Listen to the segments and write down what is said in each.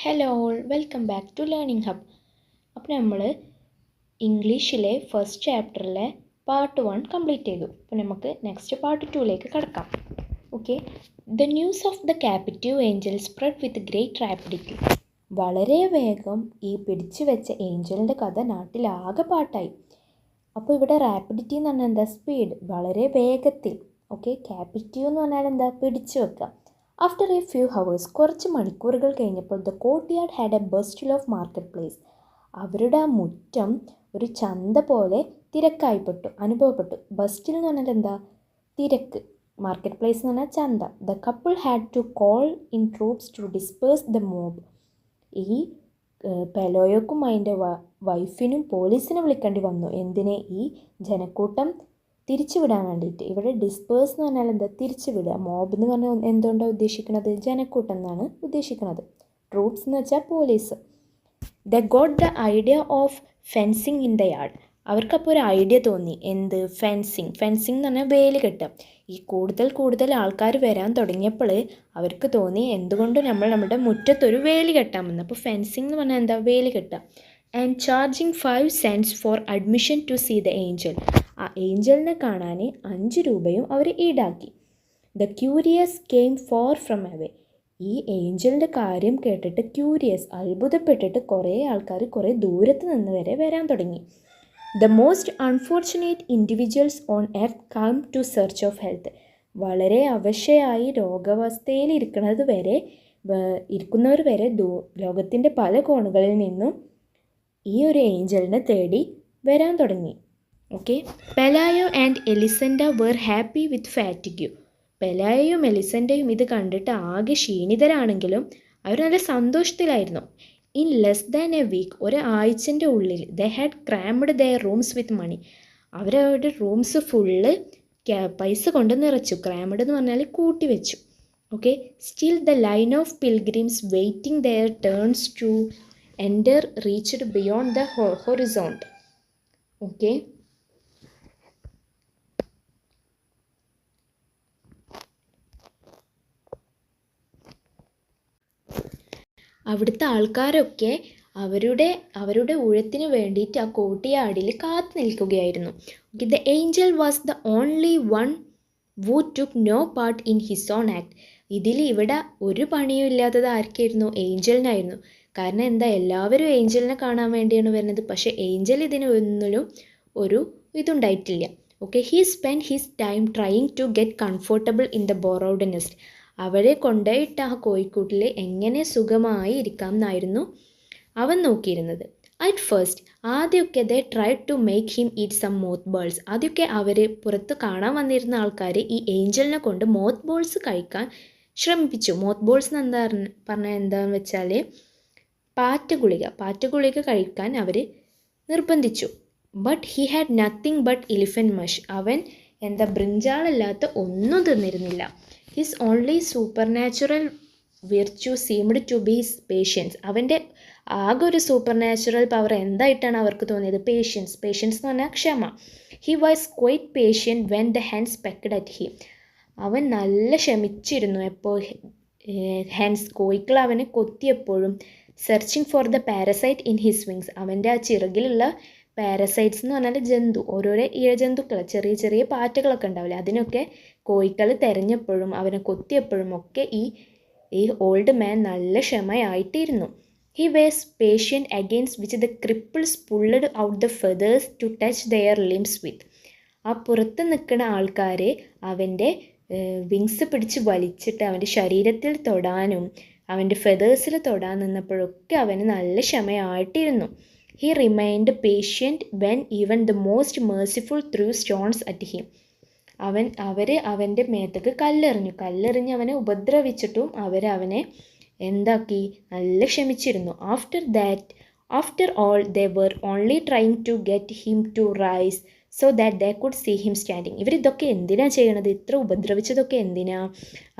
Hello all, welcome back to learning hub. അപ്പോൾ നമ്മൾ ഇംഗ്ലീഷിലെ ഫസ്റ്റ് ചാപ്റ്ററിലെ പാർട്ട് 1 കംപ്ലീറ്റ് ചെയ്തു. അപ്പോൾ നമുക്ക് നെക്സ്റ്റ് പാർട്ട് 2ലേക്ക് കടക്കാം. Okay, the news of the captive Angel spread with great rapidity. വളരെ വേഗം ഈ പിടിച്ചു വെച്ച ഏഞ്ചലിൻ്റെ കഥ നാട്ടിലാകെ പാട്ടായി. അപ്പോൾ ഇവിടെ റാപ്പിഡിറ്റി എന്ന് പറഞ്ഞാൽ എന്താ? സ്പീഡ്, വളരെ വേഗത്തിൽ. ഓക്കെ, ക്യാപ്റ്റീവ് എന്ന് പറഞ്ഞാൽ എന്താ? പിടിച്ചു വെക്കുക. ആഫ്റ്റർ എ ഫ്യൂ ഹവേഴ്സ്, കുറച്ച് മണിക്കൂറുകൾ കഴിഞ്ഞപ്പോൾ the courtyard had a bustle of marketplace. അവരുടെ ആ മുറ്റം ഒരു ചന്ത പോലെ അനുഭവപ്പെട്ടു. ബസ്റ്റിൽ എന്ന് പറഞ്ഞാൽ എന്താ? തിരക്ക്. മാർക്കറ്റ് പ്ലേസ് എന്ന് പറഞ്ഞാൽ ചന്ത. The couple had to call in troops to disperse the mob. ഈ പെലോയോക്കും അതിൻ്റെ വൈഫിനും പോലീസിനെ വിളിക്കേണ്ടി വന്നു. എന്തിനെ? ഈ ജനക്കൂട്ടം തിരിച്ചുവിടാൻ വേണ്ടിയിട്ട്. ഇവിടെ ഡിസ്പേഴ്സ് എന്ന് പറഞ്ഞാൽ എന്താ? തിരിച്ചുവിടുക. മോബ് എന്ന് പറഞ്ഞാൽ എന്തുകൊണ്ടാണ് ഉദ്ദേശിക്കുന്നത്? ജനക്കൂട്ടം എന്നാണ് ഉദ്ദേശിക്കുന്നത്. ട്രൂപ്സ് എന്ന് വെച്ചാൽ police. They got the idea of fencing in the yard. അവർക്കപ്പോൾ ഒരു ഐഡിയ തോന്നി. എന്ത്? ഫെൻസിങ് എന്ന് പറഞ്ഞാൽ വേലി കെട്ടുക. ഈ കൂടുതൽ ആൾക്കാർ വരാൻ തുടങ്ങിയപ്പോൾ അവർക്ക് തോന്നി എന്തുകൊണ്ട് നമ്മുടെ മുറ്റത്തൊരു വേലി കെട്ടാമെന്ന്. അപ്പോൾ ഫെൻസിങ് എന്ന് പറഞ്ഞാൽ എന്താ? വേലി കെട്ടുക. And charging 5 cents for admission to see the angel. ആ ഏഞ്ചലിനെ കാണാൻ 5 രൂപയും അവർ ഈടാക്കി. The curious came for from away. ഈ ഏഞ്ചലിൻ്റെ കാര്യം കേട്ടിട്ട് അത്ഭുതപ്പെട്ടിട്ട് കുറേ ആൾക്കാർ കുറേ ദൂരത്ത് നിന്ന് വരെ വരാൻ തുടങ്ങി. The most unfortunate individuals on earth come to search of health. വളരെ അവശയായി രോഗാവസ്ഥയിൽ ഇരിക്കുന്നവർ വരെ ലോകത്തിൻ്റെ പല കോണുകളിൽ നിന്നും ഈ ഒരു ഏഞ്ചലിനെ തേടി വരാൻ തുടങ്ങി. Okay, Pelayo and Elisenda were happy with fatigue. പെലായോയും എലിസൻഡയും ഇത് കണ്ടിട്ട് ആകെ ക്ഷീണിതരാണെങ്കിലും അവർ നല്ല സന്തോഷത്തിലായിരുന്നു. In less than a week, ഒരാഴ്ചൻ്റെ ഉള്ളിൽ they had crammed their rooms with money. അവരവരുടെ റൂംസ് ഫുള്ള് പൈസ കൊണ്ട് നിറച്ചു. ക്രാംഡ് എന്ന് പറഞ്ഞാൽ കൂട്ടി വെച്ചു. Okay, still the line of pilgrims waiting their turns to enter reached beyond the horizon. Okay, അവിടുത്തെ ആൾക്കാരൊക്കെ അവരുടെ ഊഴത്തിന് വേണ്ടിയിട്ട് ആ കോർട്ട്യാർഡിൽ കാത്തു നിൽക്കുകയായിരുന്നു. The angel was the only one who took no part in his own act. ഇവിടെ ഒരു പണിയും ഇല്ലാത്തത് ആർക്കായിരുന്നു? ഏഞ്ചലിനായിരുന്നു. കാരണം എന്താ? എല്ലാവരും ഏഞ്ചലിനെ കാണാൻ വേണ്ടിയാണ് വരുന്നത്. പക്ഷേ ഏഞ്ചൽ ഇതിനൊന്നിലും ഒരു ഇതുണ്ടായിട്ടില്ല. Okay, he spend his time trying to get comfortable in the borrowed nest. അവരെ കൊണ്ടുപോയിട്ട് ആ കോഴിക്കൂട്ടിൽ എങ്ങനെ സുഖമായി ഇരിക്കാം എന്നായിരുന്നു അവൻ നോക്കിയിരുന്നത്. അറ്റ് ഫസ്റ്റ്, ആദ്യമൊക്കെ they try to make him eat some moth balls. ആദ്യമൊക്കെ അവർ പുറത്ത് കാണാൻ വന്നിരുന്ന ആൾക്കാർ ഈ ഏഞ്ചലിനെ കൊണ്ട് മോത്ത് ബോൾസ് കഴിക്കാൻ ശ്രമിപ്പിച്ചു. മോത്ത് ബോൾസ് എന്ന് പറഞ്ഞാൽ എന്താണെന്ന് വെച്ചാൽ പാറ്റഗുളിക കഴിക്കാൻ അവർ നിർബന്ധിച്ചു. But he had nothing but elephant mush. അവൻ ബ്രിഞ്ചാളല്ലാത്ത ഒന്നും തിന്നിരുന്നില്ല. His only supernatural virtue seemed to be his patience. അവൻ്റെ ആകെ ഒരു സൂപ്പർ നാച്ചുറൽ പവർ എന്തായിട്ടാണ് അവർക്ക് തോന്നിയത്? പേഷ്യൻസ് എന്ന് പറഞ്ഞാൽ ക്ഷമ. He was quite patient when the hands pecked at him. അവൻ നല്ല ക്ഷമിച്ചിരുന്നു എപ്പോൾ കോഴികൾ അവനെ കൊത്തിയപ്പോഴും. Searching for the parasite in his wings. അവൻ്റെ ആ ചിറകിലുള്ള പാരസൈറ്റ്സ് എന്ന് പറഞ്ഞാൽ ജന്തു, ഓരോരോ ഇഴജന്തുക്കൾ, ചെറിയ പാറ്റകളൊക്കെ ഉണ്ടാവില്ലേ, അതിനൊക്കെ കോഴികൾ തെരഞ്ഞപ്പോഴും അവനെ കൊത്തിയപ്പോഴും ഒക്കെ ഈ ഓൾഡ് മാൻ നല്ല ക്ഷമയായിട്ടിരുന്നു. He was patient against which the cripples pulled out the feathers to touch their limbs with. ആ പുറത്ത് നിൽക്കുന്ന ആൾക്കാരെ അവൻ്റെ വിങ്സ് പിടിച്ച് വലിച്ചിട്ട് അവൻ്റെ ശരീരത്തിൽ തൊടാനും അവൻ്റെ ഫെതേഴ്സിൽ തൊടാൻ നിന്നപ്പോഴൊക്കെ അവന് നല്ല ക്ഷമയായിട്ടിരുന്നു. He remained patient when even the most merciful threw stones at him. അവൻ്റെ മേത്തേക്ക് കല്ലെറിഞ്ഞ് അവനെ ഉപദ്രവിച്ചിട്ടും അവനെ എന്താക്കി? നല്ല ക്ഷമിച്ചിരുന്നു. After all they were only trying to get him to rise so that they could see him standing. ഇവരിതൊക്കെ എന്തിനാ ചെയ്യണത്? ഇത്ര ഉപദ്രവിച്ചതൊക്കെ എന്തിനാ?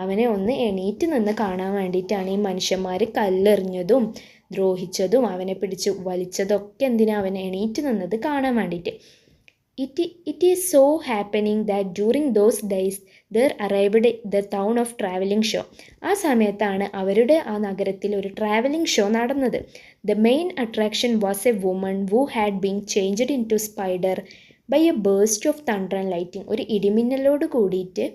അവനെ ഒന്ന് എണീറ്റ് നിന്ന് കാണാൻ വേണ്ടിയിട്ടാണ് ഈ മനുഷ്യന്മാർ കല്ലെറിഞ്ഞതും ദ്രോഹിച്ചതും അവനെ പിടിച്ച് വലിച്ചതൊക്കെ എന്തിനാ? അവനെ എണീറ്റ് നിന്നത് കാണാൻ വേണ്ടിയിട്ട്. It is so happening that during those days there arrived the town of traveling show. ആ സമയത്താണ് അവരുടെ ആ നഗരത്തിൽ ഒരു ട്രാവലിംഗ് ഷോ നടന്നത്. The main attraction was a woman who had been changed into spider by a burst of thunder and lightning. ഒരു ഇടിമിന്നലോട് കൂടിയിട്ട്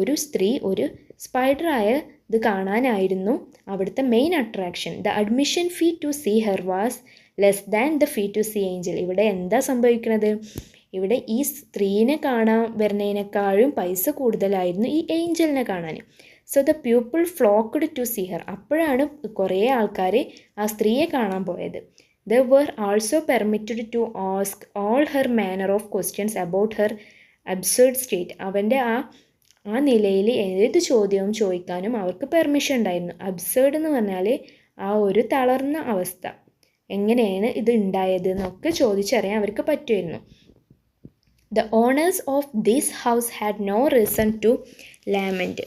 ഒരു സ്ത്രീ ഒരു സ്പൈഡറായ ഇത് കാണാനായിരുന്നു അവിടുത്തെ main attraction. The admission fee to see her was less than the fee to see angel. ഇവിടെ എന്താ സംഭവിക്കുന്നത്? ഇവിടെ ഈ സ്ത്രീനെ കാണാൻ വരുന്നതിനേക്കാളും പൈസ കൂടുതലായിരുന്നു ഈ ഏഞ്ചലിനെ കാണാൻ. So the people flocked to see her. അപ്പോഴാണ് കുറേ ആൾക്കാർ ആ സ്ത്രീയെ കാണാൻ പോയത്. They were also permitted to ask all her manner of questions about her absurd state. അവൻ്റെ ആ നിലയിൽ ഏത് ചോദ്യവും ചോദിക്കാനും അവർക്ക് പെർമിഷൻ ഉണ്ടായിരുന്നു. അബ്സേർഡ് എന്ന് പറഞ്ഞാൽ ആ ഒരു തളർന്ന അവസ്ഥ, എങ്ങനെയാണ് ഇത് ഉണ്ടായത് എന്നൊക്കെ ചോദിച്ചറിയാൻ അവർക്ക് പറ്റുമായിരുന്നു. The owners of this house had no reason to lament.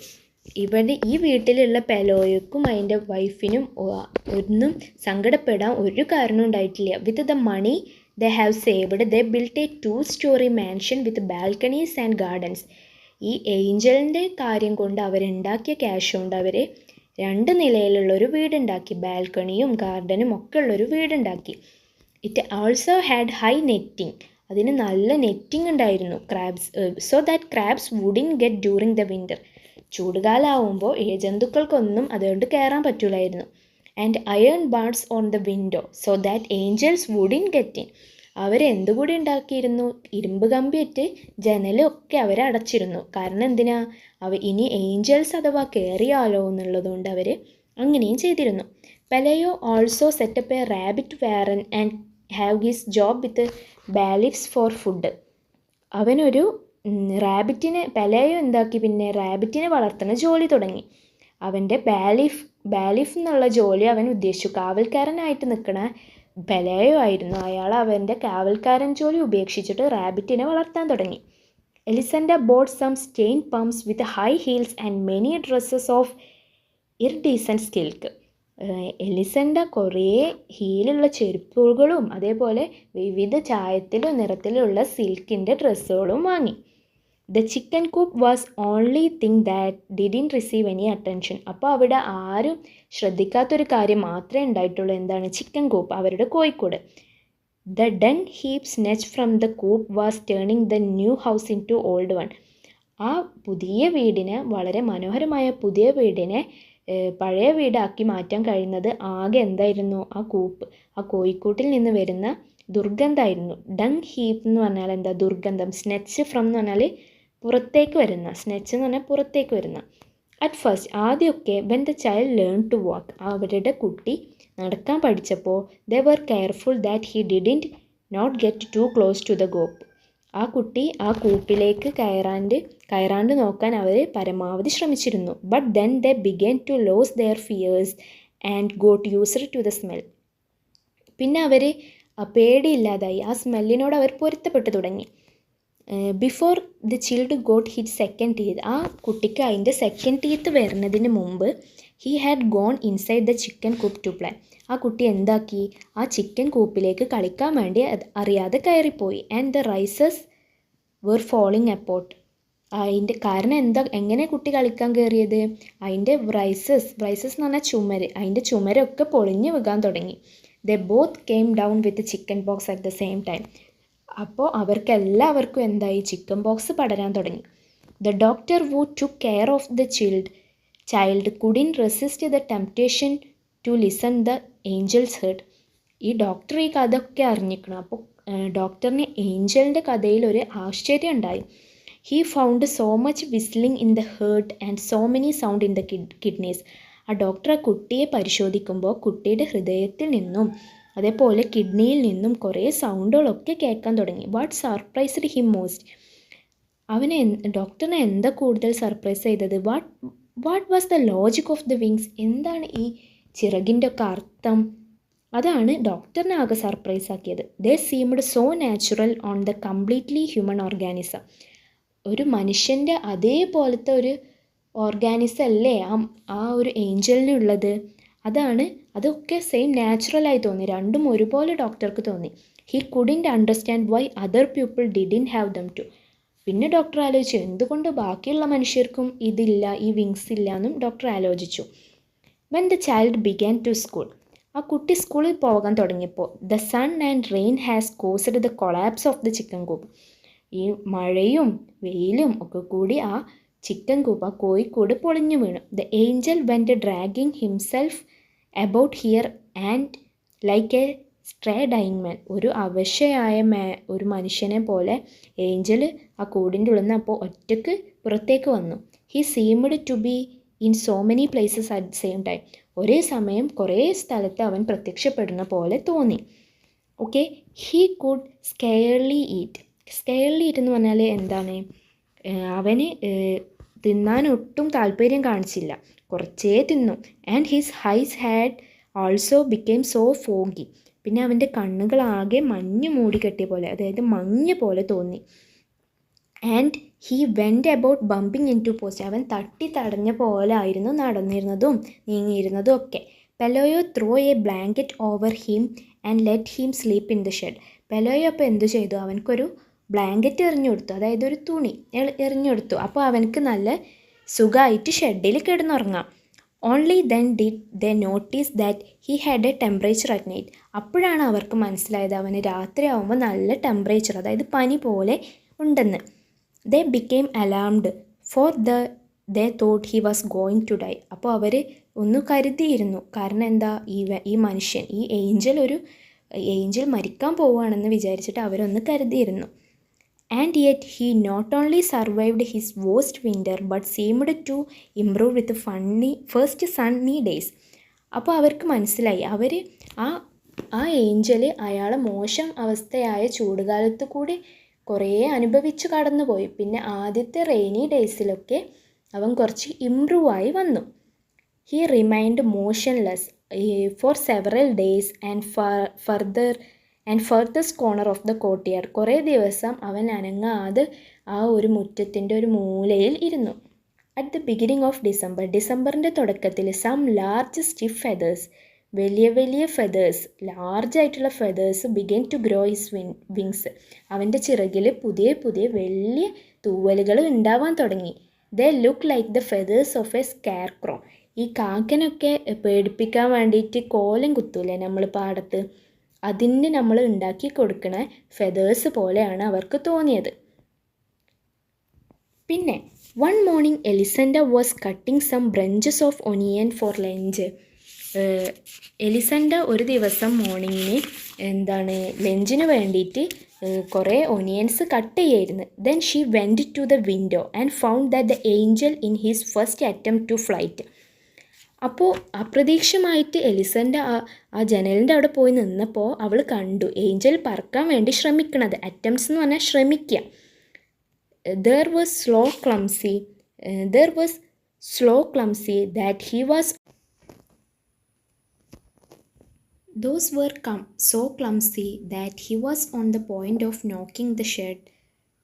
ഇവിടെ ഈ വീട്ടിലുള്ള പെലോയ്ക്കും അതിൻ്റെ വൈഫിനും ഒന്നും സങ്കടപ്പെടാൻ ഒരു കാരണം ഉണ്ടായിട്ടില്ല. With the money they have saved they built a 2-story mansion with balconies and gardens. ഈ ഏഞ്ചലിൻ്റെ കാര്യം കൊണ്ട് അവരുണ്ടാക്കിയ ക്യാഷ് കൊണ്ട് അവർ 2 നിലയിലുള്ളൊരു വീടുണ്ടാക്കി, ബാൽക്കണിയും ഗാർഡനും ഒക്കെ ഉള്ളൊരു വീടുണ്ടാക്കി. It also had high netting. അതിന് നല്ല നെറ്റിംഗ് ഉണ്ടായിരുന്നു. So that crabs wouldn't get during the winter. ചൂടുകാലമാകുമ്പോൾ ഇഴജന്തുക്കൾക്കൊന്നും അതുകൊണ്ട് കയറാൻ പറ്റില്ലായിരുന്നു. And iron bars on the window so that angels wouldn't get in. അവരെന്തുകൂടി ഉണ്ടാക്കിയിരുന്നു? ഇരുമ്പ് കമ്പിയിട്ട് ജനലൊക്കെ അവരടച്ചിരുന്നു. കാരണം എന്തിനാ? ഇനി ഏഞ്ചൽസ് അഥവാ കയറിയാലോ എന്നുള്ളതുകൊണ്ട് അവർ അങ്ങനെയും ചെയ്തിരുന്നു. Pelayo also set up a rabbit warren and have his job with bailiffs for food. അവനൊരു പെലയോ എന്താക്കി, പിന്നെ റാബിറ്റിനെ വളർത്തുന്ന ജോലി തുടങ്ങി. അവൻ്റെ ബാലിഫ് എന്നുള്ള ജോലി അവൻ ഉദ്ദേശിച്ചു. കാവൽക്കാരനായിട്ട് നിൽക്കണ പെലയോ ആയിരുന്നു. അയാൾ അവൻ്റെ കാവൽക്കാരൻ ജോലി ഉപേക്ഷിച്ചിട്ട് റാബിറ്റിനെ വളർത്താൻ തുടങ്ങി. Elisenda bought some satin pumps with high heels and many dresses of iridescent silk. Elisenda കുറേ ഹീലുള്ള ചെരുപ്പുകളും അതേപോലെ വിവിധ ചായത്തിലും നിറത്തിലുള്ള സിൽക്കിൻ്റെ ഡ്രസ്സുകളും വാങ്ങി. The chicken coop was only thing that didn't receive any attention. അപ്പോൾ അവിടെ ആരും ശ്രദ്ധിക്കാത്തൊരു കാര്യം മാത്രമേ ഉണ്ടായിട്ടുള്ളൂ. എന്താണ്? ചിക്കൻ കൂപ്പ്, അവരുടെ കോഴിക്കോട്. The dung heap stench from the coop was turning the new house into old one. ആ പുതിയ വീടിനെ, വളരെ മനോഹരമായ പുതിയ വീടിനെ പഴയ വീടാക്കി മാറ്റാൻ കഴിയുന്നത് ആകെ എന്തായിരുന്നു? ആ കോഴിക്കൂട്ടിൽ നിന്ന് വരുന്ന ദുർഗന്ധമായിരുന്നു. ഡങ് ഹീപ്പ് എന്ന് പറഞ്ഞാൽ എന്താ? ദുർഗന്ധം. സ്നെച്ച് ഫ്രം എന്ന് പറഞ്ഞാൽ പുറത്തേക്ക് വരുന്ന, സ്നെച്ച് എന്ന് പറഞ്ഞാൽ പുറത്തേക്ക് വരുന്ന. അറ്റ് ഫസ്റ്റ് ആദ്യമൊക്കെ when the child learn to walk, അവരുടെ കുട്ടി നടക്കാൻ പഠിച്ചപ്പോൾ they were careful that he didn't not get to close to the coop. ആ കുട്ടി ആ കൂപ്പിലേക്ക് കയറാണ്ട് നോക്കാൻ അവർ പരമാവധി ശ്രമിച്ചിരുന്നു. But then they began to lose their fears and got used to the smell. പിന്നെ അവർ പേടിയില്ലാതായി. ആ സ്മെല്ലിനോട് അവർ പൊരുത്തപ്പെട്ടു തുടങ്ങി. Before the child got hit second teeth. ആ കുട്ടിക്ക് അതിൻ്റെ സെക്കൻഡ് ടീത്ത് വരുന്നതിന് മുമ്പ് he had gone inside the chicken coop to play. ആ കുട്ടി എന്താക്കി? ആ ചിക്കൻ കൂപ്പിലേക്ക് കളിക്കാൻ വേണ്ടി അറിയാതെ കയറിപ്പോയി. And the rises were falling apart. അതിൻ്റെ കാരണം എങ്ങനെ കുട്ടി കളിക്കാൻ കയറിയത്? അതിൻ്റെ റൈസസ് എന്ന് പറഞ്ഞാൽ ചുമര്, അതിൻ്റെ ചുമരൊക്കെ പൊളിഞ്ഞു വീകാൻ തുടങ്ങി. The both came down with chicken pox at the same time. അപ്പോൾ അവർക്കെല്ലാവർക്കും എന്തായി? ചിക്കൻ ബോക്സ് പടരാൻ തുടങ്ങി. The doctor who took care of the child couldn't resist the temptation to listen the angel's heart. ഈ ഡോക്ടർ ഈ കഥയൊക്കെ അറിഞ്ഞിരിക്കണം. അപ്പോൾ ഡോക്ടറിന് ഏഞ്ചലിൻ്റെ കഥയിൽ ഒരു ആശ്ചര്യം ഉണ്ടായി. He found so much whistling in the heart and so many sound in the kidneys. ആ ഡോക്ടർ ആ കുട്ടിയെ പരിശോധിക്കുമ്പോൾ കുട്ടിയുടെ ഹൃദയത്തിൽ നിന്നും അതേപോലെ കിഡ്നിയിൽ നിന്നും കുറേ സൗണ്ടുകളൊക്കെ കേൾക്കാൻ തുടങ്ങി. What surprised him most. ഡോക്ടറിനെ എന്താ കൂടുതൽ സർപ്രൈസ് ചെയ്തത്? What was the logic of the wings. എന്താണ് ഈ ചിറകിൻ്റെ ഒക്കെ അർത്ഥം? അതാണ് ഡോക്ടറിനെ ആകെ സർപ്രൈസ് ആക്കിയത്. They seemed so natural on the completely human organism. ഒരു മനുഷ്യൻ്റെ അതേപോലത്തെ ഒരു ഓർഗാനിസം അല്ലേ ആ ഒരു ഏഞ്ചലിനുള്ളത്? അതൊക്കെ സെയിം നാച്ചുറലായി തോന്നി. രണ്ടും ഒരുപോലെ ഡോക്ടർക്ക് തോന്നി. He couldn't understand why other people didn't have them too. പിന്നെ ഡോക്ടർ ആലോചിച്ചു എന്തുകൊണ്ട് ബാക്കിയുള്ള മനുഷ്യർക്കും ഇതില്ല, ഈ വിങ്സ് ഇല്ല എന്നും ഡോക്ടർ ആലോചിച്ചു. When the child began to school, ആ കുട്ടി സ്കൂളിൽ പോകാൻ തുടങ്ങിയപ്പോൾ the sun and rain has caused the collapse of the chicken coop. ഈ മഴയും വെയിലും ഒക്കെ കൂടി ആ ചിക്കൻ കൂപ്പ്, ആ കോഴിക്കൂട് പൊളിഞ്ഞു വീണു. The angel went dragging himself about here and like a stray dying man. ഒരു അവശയായ ഒരു മനുഷ്യനെ പോലെ ഏഞ്ചൽ ആ കൂടിൻ്റെ ഉള്ളിൽ നിന്ന് അപ്പോൾ ഒറ്റയ്ക്ക് പുറത്തേക്ക് വന്നു. He seemed to be in so many places at the same time. ഒരേ സമയം കുറേ സ്ഥലത്ത് അവൻ പ്രത്യക്ഷപ്പെടുന്ന പോലെ തോന്നി. Okay, he could scarcely eat. Scarcely eat എന്ന് പറഞ്ഞാൽ എന്താണ്? അവന് തിന്നാൻ ഒട്ടും താല്പര്യം കാണിച്ചില്ല, കുറച്ചേ തിന്നു. And his eyes had also become so foggy. പിന്നെ അവൻ്റെ കണ്ണുകളാകെ മഞ്ഞ് മൂടിക്കെട്ടിയ പോലെ, അതായത് മഞ്ഞ് പോലെ തോന്നി. And he went about bumping into post. അവൻ തട്ടി തടഞ്ഞ പോലെ ആയിരുന്നു നടന്നിരുന്നതും നീങ്ങിയിരുന്നതും ഒക്കെ. Pelayo throw a blanket over him and let him sleep in the shed. Pelayo അപ്പോൾ എന്തു ചെയ്തു? അവനക്കൊരു ബ്ലാങ്കറ്റ് എറിഞ്ഞു കൊടുത്തു, അതായത് ഒരു തുണി എറിഞ്ഞു കൊടുത്തു. അപ്പോൾ അവനക്ക് നല്ല സുഖമായിട്ട് ഷെഡിൽ കിടന്നുറങ്ങാം. Only then did they notice that he had a temperature at night. അപ്പോഴാണ് അവർക്ക് മനസ്സിലായത് അവന് രാത്രി ആകുമ്പോൾ നല്ല ടെമ്പറേച്ചർ, അതായത് പനി പോലെ ഉണ്ടെന്ന്. They became alarmed for they thought he was going to die. അപ്പോൾ അവർ ഒന്ന് കരുതിയിരുന്നു. കാരണം എന്താ, ഈ മനുഷ്യൻ, ഈ ഏഞ്ചൽ മരിക്കാൻ പോവുകയാണെന്ന് വിചാരിച്ചിട്ട് അവരൊന്ന് കരുതിയിരുന്നു. And yet he not only survived his worst winter but seemed to improve with first sunny days. അപ്പോൾ അവർക്ക് മനസ്സിലായി, അവർ ആ ഏഞ്ചൽ അയാളെ മോശം അവസ്ഥയായ ചൂടുകാലത്ത് കൂടി കുറേ അനുഭവിച്ച് കടന്നുപോയി. പിന്നെ ആദ്യത്തെ റെയിനി ഡേയ്സിലൊക്കെ അവൻ കുറച്ച് ഇംപ്രൂവ് ആയി വന്നു. He remained motionless for several days and farthest corner of the courtyard. കുറേ ദിവസം അവൻ അനങ്ങാതെ ആ ഒരു മുറ്റത്തിൻ്റെ ഒരു മൂലയിൽ ഇരുന്നു. അറ്റ് ദ ബിഗിനിങ് ഓഫ് ഡിസംബറിൻ്റെ തുടക്കത്തിൽ സം ലാർജ് സ്റ്റിഫ് ഫെതേഴ്സ്, വലിയ വലിയ ഫെതേഴ്സ്, ലാർജായിട്ടുള്ള feathers begin to grow his wings. അവൻ്റെ ചിറകിൽ പുതിയ പുതിയ വലിയ തൂവലുകൾ ഉണ്ടാവാൻ തുടങ്ങി. They look like the feathers of a scarecrow. ഈ കാക്കനൊക്കെ പേടിപ്പിക്കാൻ വേണ്ടിയിട്ട് കോലം കുത്തൂലേ നമ്മൾ പാടത്ത്, അതിന് നമ്മൾ ഉണ്ടാക്കി കൊടുക്കണ ഫെതേഴ്സ് പോലെയാണ് അവർക്ക് തോന്നിയത്. പിന്നെ one morning Elisenda was cutting some branches of onion for lunch. Elisenda ഒരു ദിവസം മോർണിംഗിന് ലഞ്ചിന് വേണ്ടിയിട്ട് കുറേ ഒനിയൻസ് കട്ട് ചെയ്യായിരുന്നു. Then she went to the window and found that the angel in his first attempt to flight. അപ്പോൾ അപ്രതീക്ഷിതമായിട്ട് എലിസൻഡ ആ ജനലിൻ്റെ അവിടെ പോയി നിന്നപ്പോൾ അവൾ കണ്ടു ഏഞ്ചൽ പറക്കാൻ വേണ്ടി ശ്രമിക്കണത്. അറ്റംപ്റ്റ്സ് എന്ന് പറഞ്ഞാൽ ശ്രമിക്കുക. There was slow clumsy that he was. Those were so clumsy that he was on the point of knocking the shed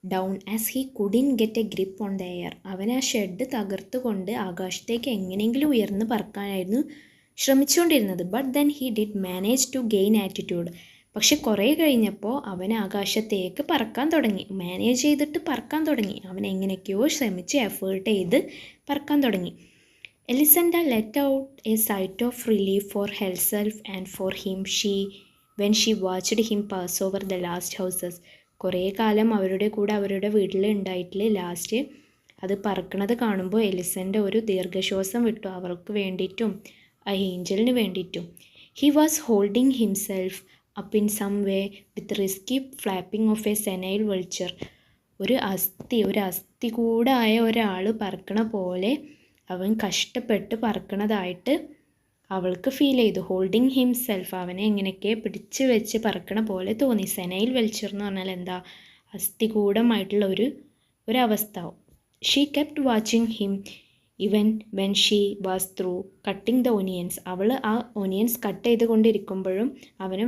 down as he couldn't get a grip on the air. അവൻ ആ shed തകർത്തുകൊണ്ട് ആകാശത്തേക്ക് എങ്ങനെയെങ്കിലും ഉയർന്ന് പറക്കാനായിരുന്നു ശ്രമിച്ചുകൊണ്ടിരുന്നത്. But then he did manage to gain attitude. പക്ഷെ കുറേ കഴിഞ്ഞപ്പോൾ അവൻ ആകാശത്തേക്ക് പറക്കാൻ തുടങ്ങി, മാനേജ് ചെയ്തിട്ട് പറക്കാൻ തുടങ്ങി. അവൻ എങ്ങനെയൊക്കെയോ ശ്രമിച്ച് എഫേർട്ട് ചെയ്ത് പറക്കാൻ തുടങ്ങി. Elisenda let out a sight of relief for herself and for him when she watched him pass over the last houses. കുറേ കാലം അവരുടെ കൂടെ അവരുടെ വീട്ടിൽ ഉണ്ടായിട്ടില്ല. ലാസ്റ്റ് അത് പറക്കണത് കാണുമ്പോൾ എലിസൻഡ ഒരു ദീർഘശ്വാസം വിട്ടു, അവർക്ക് വേണ്ടിയിട്ടും ആ ഏഞ്ചലിന് വേണ്ടിയിട്ടും. He was holding himself up in some way with risky flapping of a senile vulture. ഒരു അസ്ഥി കൂടായ ഒരാൾ പറക്കണ പോലെ അവൻ കഷ്ടപ്പെട്ട് പറക്കണതായിട്ട് അവൾക്ക് ഫീൽ ചെയ്തു. ഹോൾഡിങ് ഹിംസെൽഫ്, അവനെ എങ്ങനെയൊക്കെ പിടിച്ച് വെച്ച് പറക്കണ പോലെ തോന്നി. സെനൈൽ വെൾച്ചർ എന്ന് പറഞ്ഞാൽ എന്താ? അസ്ഥികൂടമായിട്ടുള്ള ഒരവസ്ഥ. She kept watching him even when she was through cutting the onions. അവൾ ആ ഒനിയൻസ് കട്ട് ചെയ്തുകൊണ്ടിരിക്കുമ്പോഴും അവനെ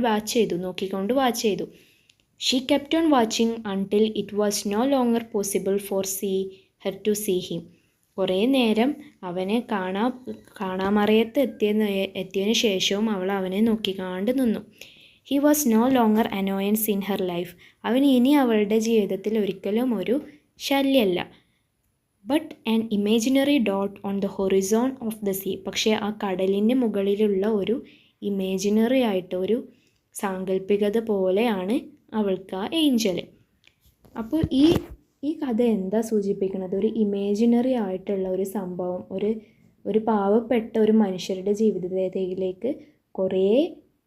നോക്കിക്കൊണ്ട് വാച്ച് ചെയ്തു. She kept on watching until it was no longer possible for her to see him. കുറേ നേരം അവനെ കാണാമറയത്ത് എത്തിയതിന് ശേഷവും അവൾ അവനെ നോക്കിക്കാണ്ട് നിന്നു. He was no longer annoyance in her life. അവൻ ഇനി അവളുടെ ജീവിതത്തിൽ ഒരിക്കലും ഒരു ശല്യമല്ല. But an imaginary dot on the horizon of the sea. പക്ഷേ ആ കടലിൻ്റെ മുകളിലുള്ള ഒരു ഇമേജിനറി ആയിട്ട് ഒരു സാങ്കല്പികത പോലെയാണ് അവൾക്ക് ആ ഏഞ്ചൽ. അപ്പോൾ ഈ കഥ എന്താ സൂചിപ്പിക്കുന്നത്? ഒരു ഇമേജിനറി ആയിട്ടുള്ള ഒരു സംഭവം, ഒരു പാവപ്പെട്ട ഒരു മനുഷ്യരുടെ ജീവിതത്തിലേക്ക് കുറേ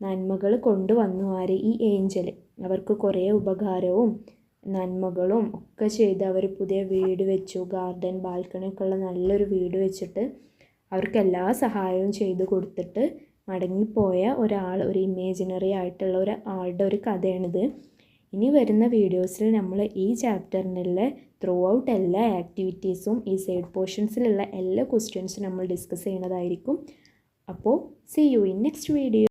നന്മകൾ കൊണ്ടുവന്നു ആര്? ഈ ഏഞ്ചൽ. അവർക്ക് കുറേ ഉപകാരവും നന്മകളും ഒക്കെ ചെയ്ത് അവർ പുതിയ വീട് വെച്ചു, ഗാർഡൻ ബാൽക്കണിയൊക്കെ ഉള്ള നല്ലൊരു വീട് വെച്ചിട്ട് അവർക്ക് എല്ലാ സഹായവും ചെയ്തു കൊടുത്തിട്ട് മടങ്ങിപ്പോയ ഒരു ഇമേജിനറി ആയിട്ടുള്ള ഒരാളുടെ ഒരു കഥയാണിത്. ഇനി വരുന്ന വീഡിയോസിൽ നമ്മൾ ഈ ചാപ്റ്ററിനുള്ള ത്രൂ ഔട്ട് എല്ലാ ആക്ടിവിറ്റീസും ഈ സൈഡ് പോർഷൻസിലുള്ള എല്ലാ ക്വസ്റ്റ്യൻസും നമ്മൾ ഡിസ്കസ് ചെയ്യുന്നതായിരിക്കും. അപ്പോൾ see you in next video.